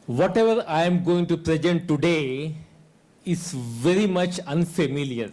whatever I am going to present today is very much unfamiliar,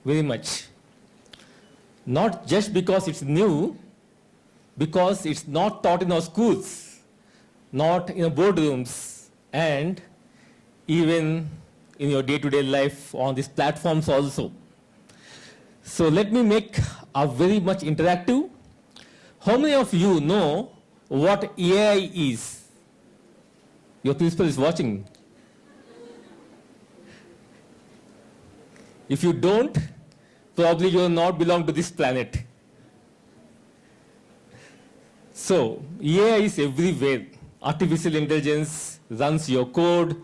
very much. Not just because it's new, because it's not taught in our schools, not in our boardrooms, and even in your day-to-day life on these platforms also. So let me make a very much interactive. How many of you know what AI is? Your principal is watching. If you don't, probably you will not belong to this planet. So, AI is everywhere. Artificial intelligence runs your code,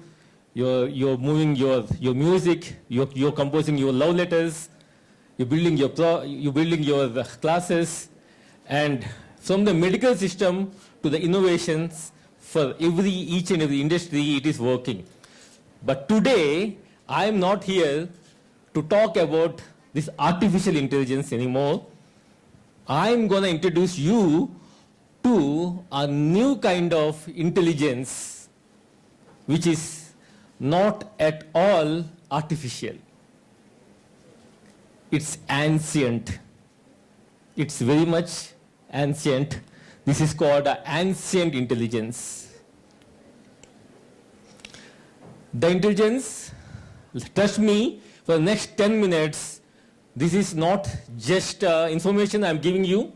you're moving your music, you're composing your love letters, you're building your classes, and from the medical system to the innovations for each and every industry, it is working. But today, I am not here to talk about this artificial intelligence anymore. I am going to introduce you to a new kind of intelligence which is not at all artificial. It's ancient. It's very much ancient. This is called an ancient intelligence. The intelligence, trust me, for the next 10 minutes, this is not just information I'm giving you.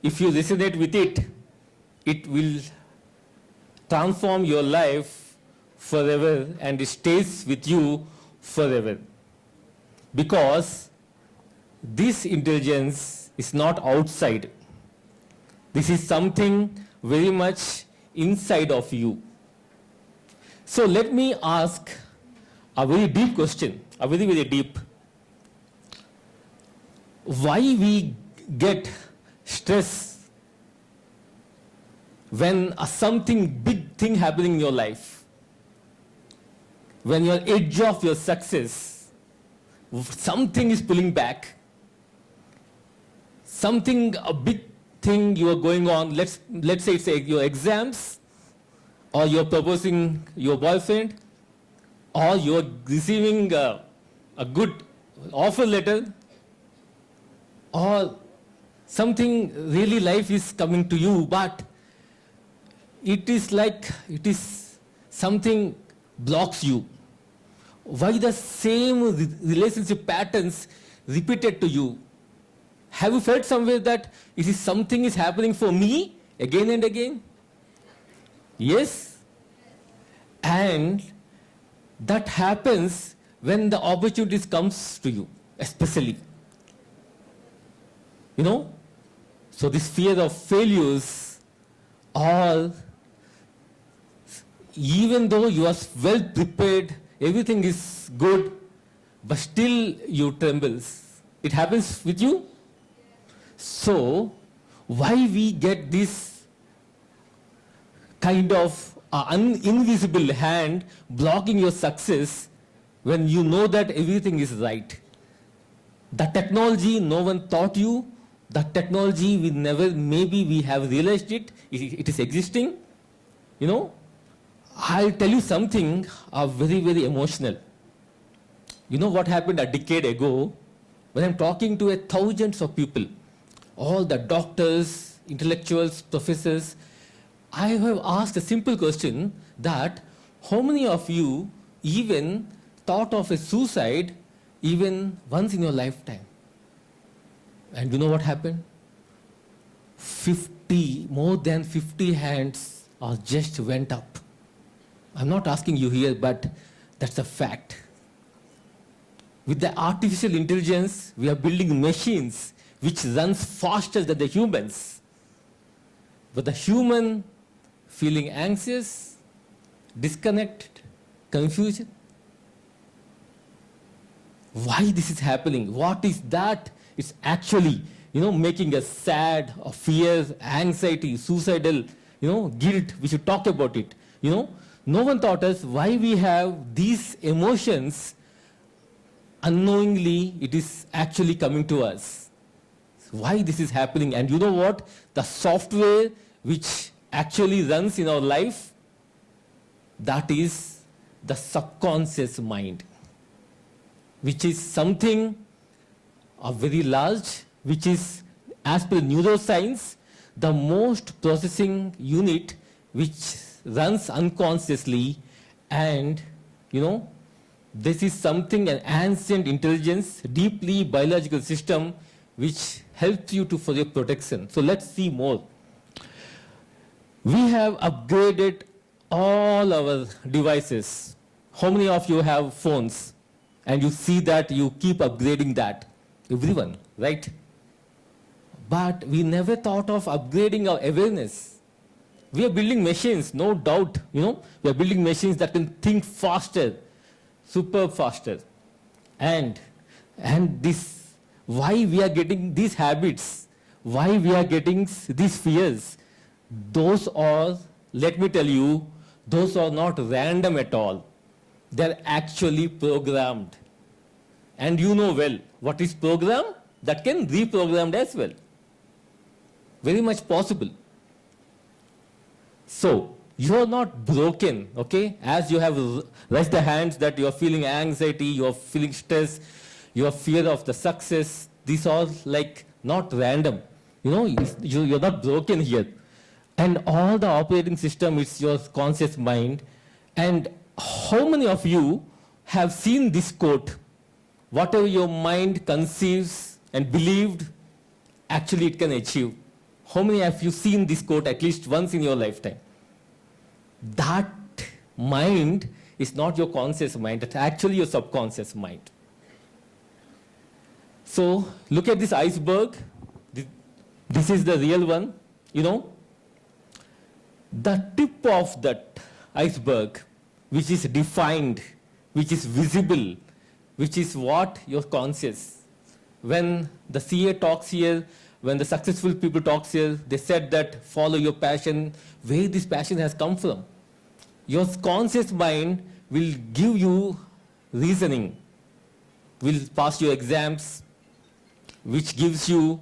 If you resonate with it, it will transform your life forever and it stays with you forever. Because this intelligence is not outside. This is something very much inside of you. So let me ask a very deep question, a very, very deep. Why we get stress when something big thing happening in your life? When you're edge of your success, something is pulling back. Something, a big thing you are going on, let's say it's your exams, or you're proposing your boyfriend, or you're receiving a good offer letter, or something really life is coming to you, but it is like something blocks you. Why the same relationship patterns repeated to you? Have you felt somewhere that it is something is happening for me again and again? Yes? And that happens when the opportunities comes to you, especially. You know? So this fear of failures, or even though you are well prepared, everything is good, but still you trembles. It happens with you? So, why we get this kind of invisible hand blocking your success when you know that everything is right? The technology no one taught you, the technology we never, maybe we have realized it is existing. You know, I'll tell you something very, very emotional. You know what happened a decade ago when I'm talking to thousands of people, all the doctors, intellectuals, professors, I have asked a simple question that how many of you even thought of a suicide even once in your lifetime? And you know what happened? More than 50 hands just went up. I'm not asking you here, but that's a fact. With the artificial intelligence, we are building machines which runs faster than the humans. But the human feeling anxious, disconnected, confusion. Why this is happening? What is that? It's actually, making us sad, or fear, anxiety, suicidal, guilt. We should talk about it. No one taught us why we have these emotions. Unknowingly, it is actually coming to us. Why this is happening? And you know what? The software which actually runs in our life, That is the subconscious mind, which is something very large, which is, as per neuroscience, the most processing unit which runs unconsciously. And this is something, an ancient intelligence, deeply biological system which helps you for your protection. So let's see more. We have upgraded all our devices. How many of you have phones? And you see that you keep upgrading that. Everyone, right? But we never thought of upgrading our awareness. We are building machines, no doubt. We are building machines that can think faster, super faster. And this, why we are getting these habits, why we are getting these fears, those are, let me tell you, those are not random at all. They're actually programmed. And you know well, what is programmed? That can be reprogrammed as well. Very much possible. So, you are not broken, okay? As you have raised the hands that you are feeling anxiety, you are feeling stress, you are fear of the success, these are like not random. You're not broken here. And all the operating system is your conscious mind. And how many of you have seen this quote? Whatever your mind conceives and believed, actually it can achieve. How many have you seen this quote at least once in your lifetime? That mind is not your conscious mind, it's actually your subconscious mind. So look at this iceberg. This is the real one. The tip of that iceberg, which is defined, which is visible, which is what your conscious. When the CA talks here, when the successful people talks here, they said that follow your passion, where this passion has come from. Your conscious mind will give you reasoning, will pass your exams, which gives you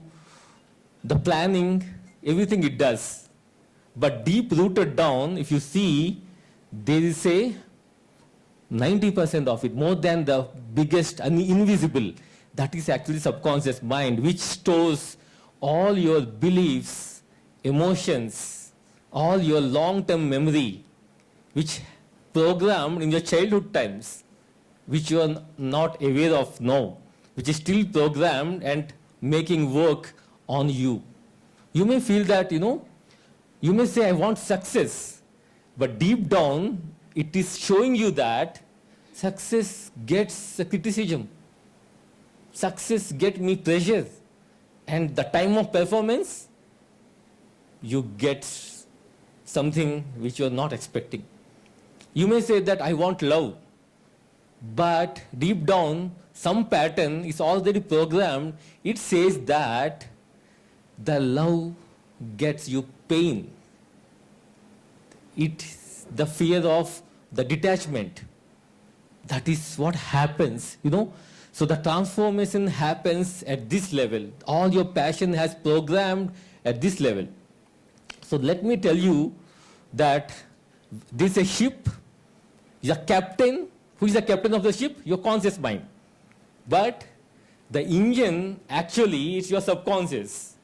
the planning, everything it does. But deep rooted down, if you see, there is a 90% of it, more than the biggest and invisible, that is actually subconscious mind, which stores all your beliefs, emotions, all your long-term memory, which programmed in your childhood times, which you are not aware of now, which is still programmed and making work on you. You may feel that, you may say, I want success, but deep down, it is showing you that success gets a criticism. Success gets me pressure. And the time of performance, you get something which you are not expecting. You may say that I want love, but deep down, some pattern is already programmed. It says that the love gets you pain. It's the fear of the detachment. That is what happens, So the transformation happens at this level. All your passion has programmed at this level. So let me tell you that this is a ship, the captain. Who is the captain of the ship? Your conscious mind. But the engine actually is your subconscious.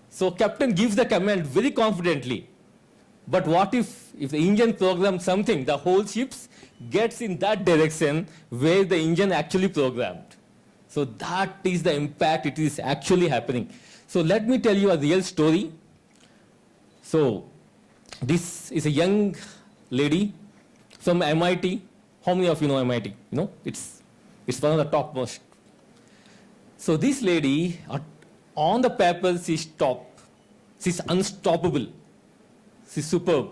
So captain gives the command very confidently. But what if the engine programs something, the whole ship gets in that direction where the engine actually programmed. So that is the impact, it is actually happening. So let me tell you a real story. So this is a young lady from MIT. How many of you know MIT? It's one of the topmost. So this lady, on the paper, she's top. She's unstoppable. She's superb.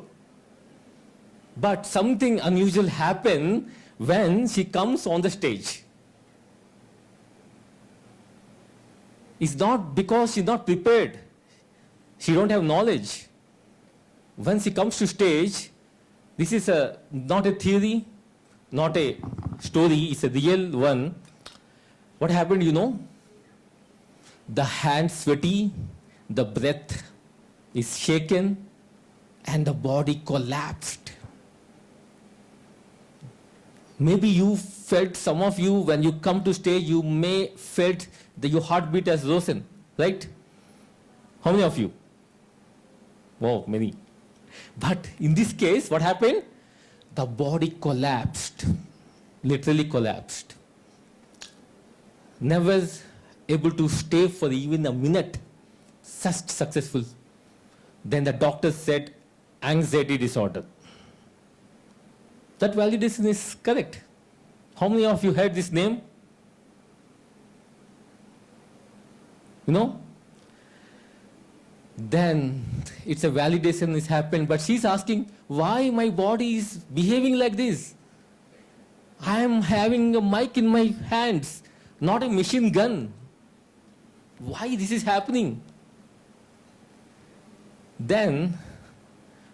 But something unusual happened when she comes on the stage. It's not because she's not prepared. She don't have knowledge. When she comes to stage, this is not a theory, not a story, it's a real one. What happened, The hands sweaty, the breath is shaken, and the body collapsed. Maybe you felt, some of you, when you come to stage, you may felt that your heartbeat has risen, right? How many of you? Wow, many. But in this case, what happened? The body collapsed, literally collapsed. Never able to stay for even a minute, such successful. Then the doctor said, anxiety disorder. That validation is correct. How many of you heard this name? You know? Then it's a validation is happened, but she's asking, why my body is behaving like this? I am having a mic in my hands, not a machine gun. Why this is happening? Then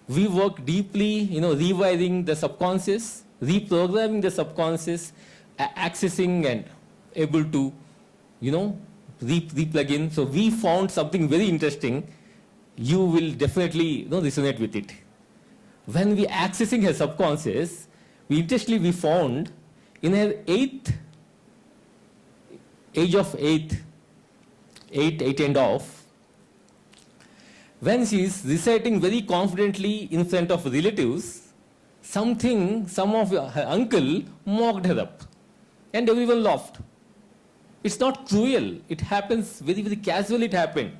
we work deeply, rewiring the subconscious, reprogramming the subconscious, accessing and able to, replug in. So we found something very interesting. You will definitely resonate with it. When we accessing her subconscious, we found in her age of eight and off, when she is reciting very confidently in front of relatives, some of her uncle mocked her up, and everyone laughed. It's not cruel. It happens very, very casually. It happened.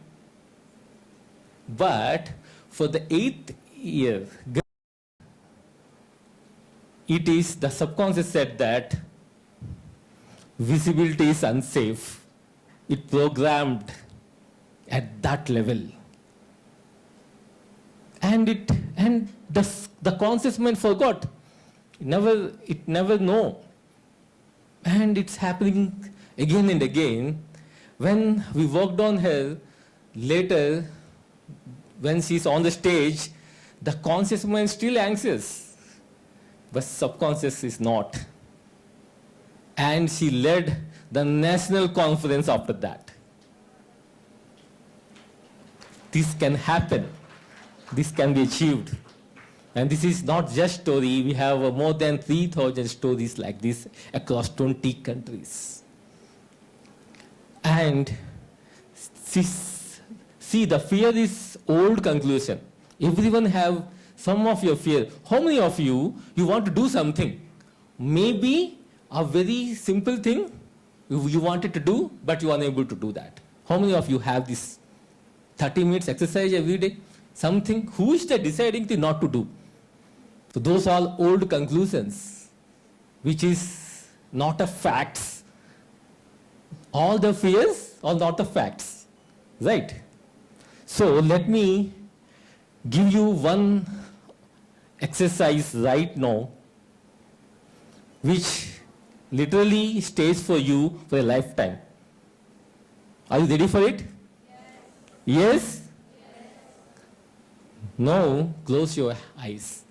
But for the 8th year, it is the subconscious said that visibility is unsafe. It programmed at that level. And the conscious mind forgot. It never know. And it's happening again and again. When we worked on her later, when she's on the stage, the conscious mind is still anxious, but subconscious is not. And she led the national conference after that. This can happen. This can be achieved. And this is not just story. We have more than 3,000 stories like this across 20 countries. And see, the fear is old conclusion. Everyone have some of your fear. How many of you want to do something? Maybe a very simple thing you wanted to do, but you are unable to do that. How many of you have this 30 minutes exercise every day? Something, who is the deciding thing not to do? So those are old conclusions, which is not a facts. All the fears are not the facts, right? So let me give you one exercise right now, which literally stays for you for a lifetime. Are you ready for it? Yes? Yes? Now, close your eyes.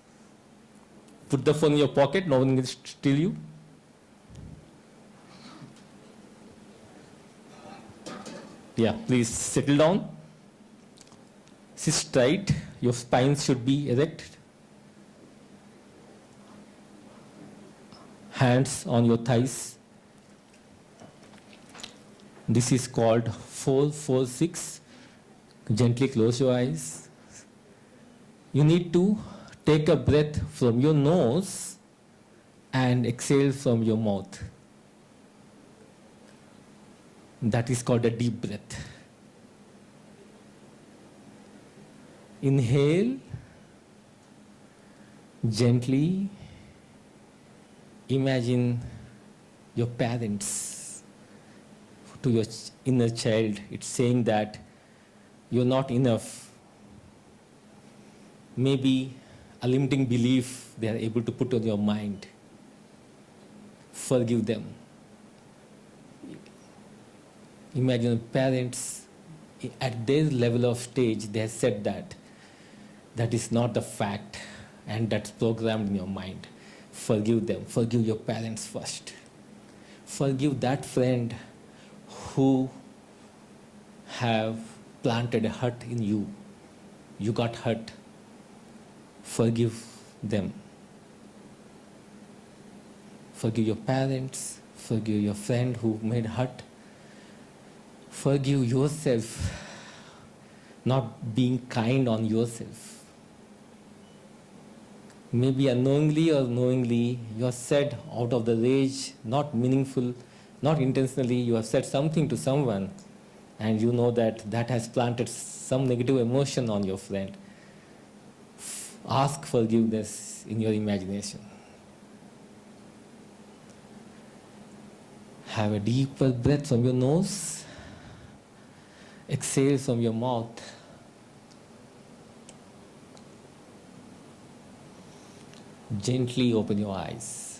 Put the phone in your pocket, no one can steal you. Yeah, please settle down. Sit straight. Your spine should be erect. Hands on your thighs. This is called 4-4-6. Gently close your eyes. You need to take a breath from your nose and exhale from your mouth. That is called a deep breath. Inhale gently. Imagine your parents. To your inner child, it's saying that you're not enough. Maybe a limiting belief they are able to put on your mind. Forgive them. Imagine parents at their level of stage, they have said that. That is not the fact, and that's programmed in your mind. Forgive them. Forgive your parents first. Forgive that friend who have planted a hurt in you. You got hurt. Forgive them. Forgive your parents, forgive your friend who made hurt, forgive yourself, not being kind on yourself. Maybe unknowingly or knowingly, you have said out of the rage, not meaningful, not intentionally, you have said something to someone, and you know that that has planted some negative emotion on your friend. Ask forgiveness in your imagination. Have a deeper breath from your nose. Exhale from your mouth. Gently open your eyes.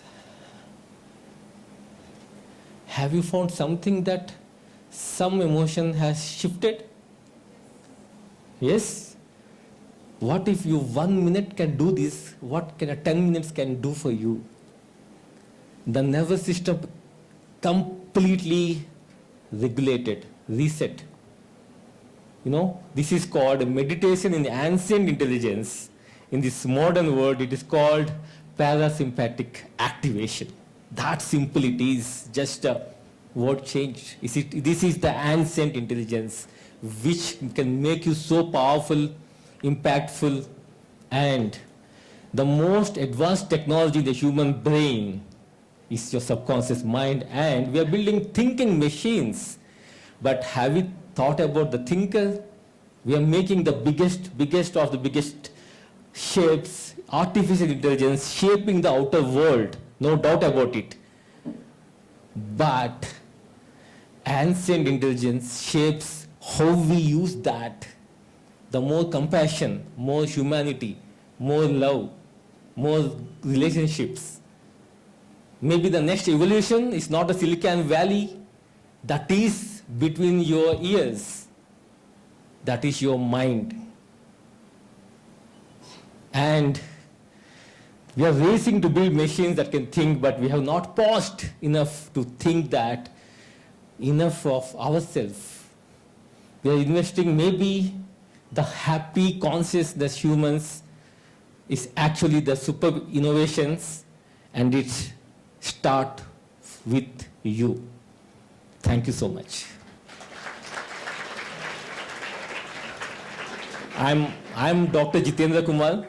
Have you found something that some emotion has shifted? Yes? What if you 1 minute can do this? What can a 10 minutes can do for you? The nervous system completely regulated, reset. This is called meditation in ancient intelligence. In this modern world, it is called parasympathetic activation. That simple it is, just a word change. This is the ancient intelligence which can make you so powerful, impactful, and the most advanced technology in the human brain is your subconscious mind, and we are building thinking machines. But have you thought about the thinker? We are making the biggest of the biggest shapes, artificial intelligence shaping the outer world, no doubt about it. But ancient intelligence shapes how we use that. The more compassion, more humanity, more love, more relationships. Maybe the next evolution is not a Silicon Valley, that is between your ears. That is your mind. And we are racing to build machines that can think, but we have not paused enough to think that enough of ourselves. We are investing maybe the happy consciousness humans is actually the super innovations, and it start with you. Thank you so much. I'm Dr. Jitendra Kumar,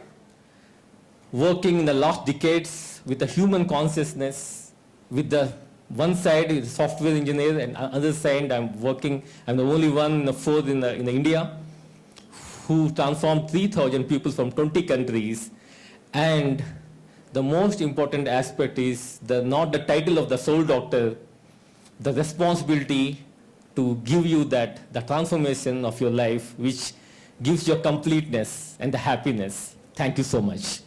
working in the last decades with the human consciousness. With the one side is software engineer, and other side I'm the only one in the fourth in India who transformed 3,000 people from 20 countries. And the most important aspect is not the title of the soul doctor, the responsibility to give you the transformation of your life, which gives you completeness and the happiness. Thank you so much.